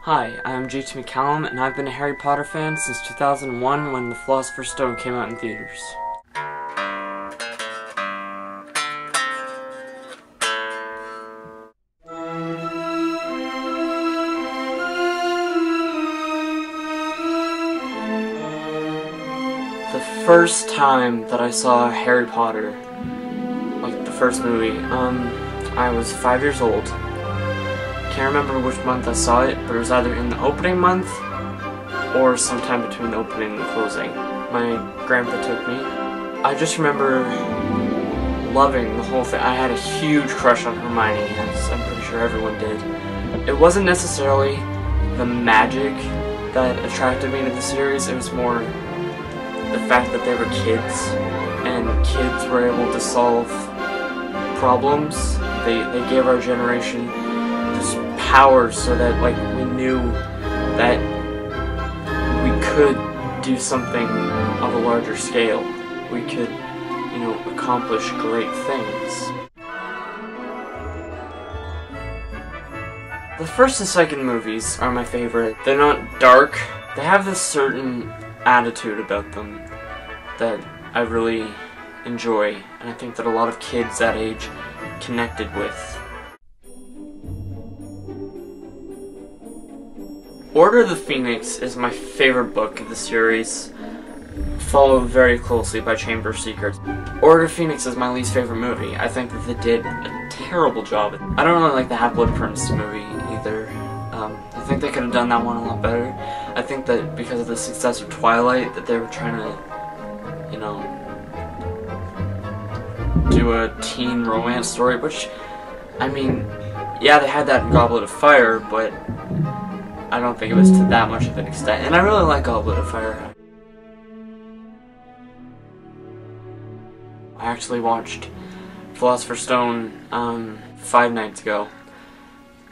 Hi, I'm JT McCallum, and I've been a Harry Potter fan since 2001 when The Philosopher's Stone came out in theaters. The first time that I saw Harry Potter, like the first movie, I was 5 years old. Can't remember which month I saw it, but it was either in the opening month or sometime between the opening and the closing. My grandpa took me. I just remember loving the whole thing. I had a huge crush on Hermione, as I'm pretty sure everyone did. It wasn't necessarily the magic that attracted me to the series, it was more the fact that they were kids, and kids were able to solve problems. They gave our generation this power so that, like, we knew that we could do something of a larger scale. We could, accomplish great things. The first and second movies are my favorite. They're not dark. They have this certain attitude about them that I really enjoy, and I think that a lot of kids that age connected with. Order of the Phoenix is my favorite book of the series, followed very closely by Chamber of Secrets. Order of Phoenix is my least favorite movie. I think that they did a terrible job. I don't really like the Half-Blood Prince movie either. I think they could have done that one a lot better. I think that because of the success of Twilight, that they were trying to, do a teen romance story, which, I mean, yeah, they had that in Goblet of Fire, but I don't think it was to that much of an extent. And I really like Goblet of Fire. I actually watched Philosopher's Stone 5 nights ago,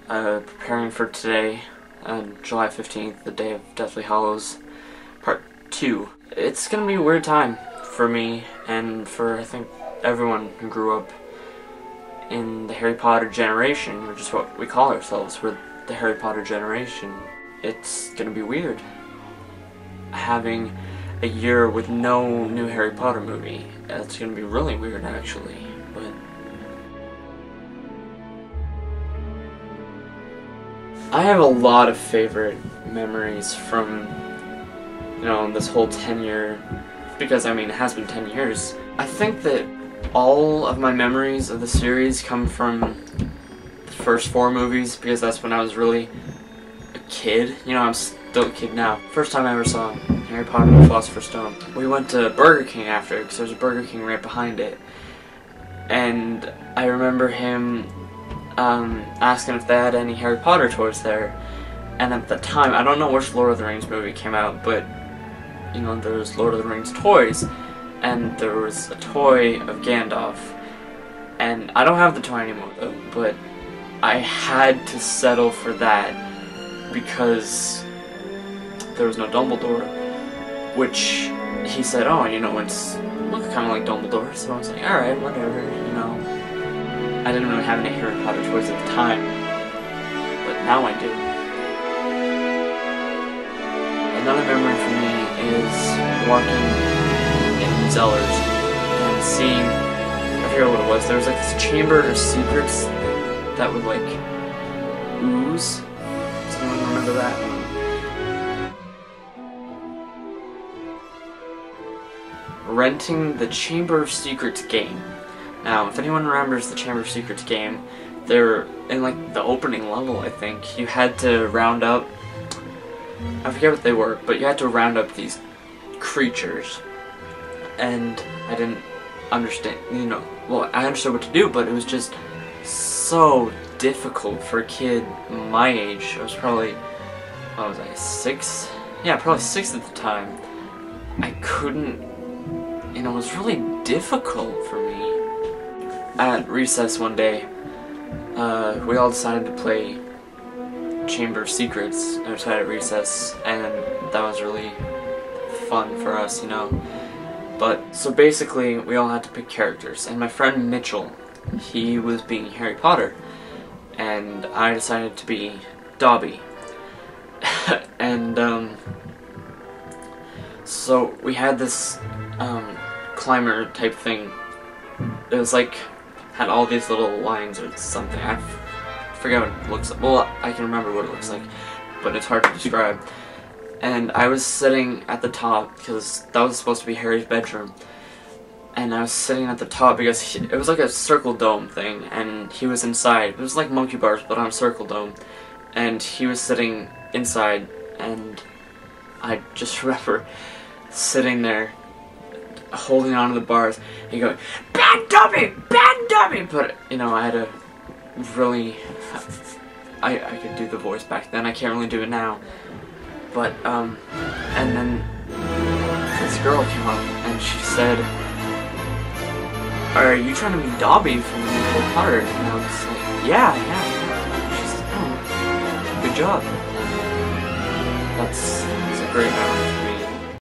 preparing for today, July 15th, the day of Deathly Hallows, Part 2. It's gonna be a weird time for me, and for, I think, everyone who grew up in the Harry Potter generation, which is what we call ourselves. We're the Harry Potter generation. It's gonna be weird having a year with no new Harry Potter movie. It's gonna be really weird, actually, but I have a lot of favorite memories from, this whole 10-year, because, I mean, it has been 10 years. I think that all of my memories of the series come from the first 4 movies, because that's when I was really a kid. I'm still a kid now. First time I ever saw Harry Potter and the Philosopher's Stone. We went to Burger King after, because there's a Burger King right behind it. And I remember him asking if they had any Harry Potter toys there. And at the time, I don't know which Lord of the Rings movie came out, but, there was Lord of the Rings toys. And there was a toy of Gandalf. And I don't have the toy anymore, though, but I had to settle for that because there was no Dumbledore. Which he said, oh, it's look kind of like Dumbledore, so I was like, alright, whatever, I didn't really have any Harry Potter toys at the time, but now I do. Another memory for me is walking in Zellers and seeing, I forget what it was, there was like this Chamber of Secrets that would like ooze. Does anyone remember that? Renting the Chamber of Secrets game. Now, if anyone remembers the Chamber of Secrets game, they're in like the opening level, I think. You had to round up, I forget what they were, but you had to round up these creatures. And I didn't understand, well, I understood what to do, but it was just so difficult for a kid my age. I was probably, what was I, 6? Yeah, probably 6 at the time. I couldn't, it was really difficult for me. At recess one day, we all decided to play Chamber of Secrets outside at recess, and that was really fun for us, But, so basically, we all had to pick characters, and my friend Mitchell, he was being Harry Potter, and I decided to be Dobby. And so we had this climber type thing. It was like had all these little lines or something. I forget what it looks like. Well, I can remember what it looks like, but it's hard to describe. And I was sitting at the top because that was supposed to be Harry's bedroom. And I was sitting at the top because it was like a circle dome thing, and he was inside. It was like monkey bars, but on a circle dome. And he was sitting inside, and I just remember sitting there, holding on to the bars, and going, "Bad dummy! Bad dummy!" But, you know, I had to really... I could do the voice back then. I can't really do it now. But, and then this girl came up, and she said, "Are you trying to be Dobby from the Harry Potter?" And I was like, yeah. She said, "Oh, good job." That's a great memory.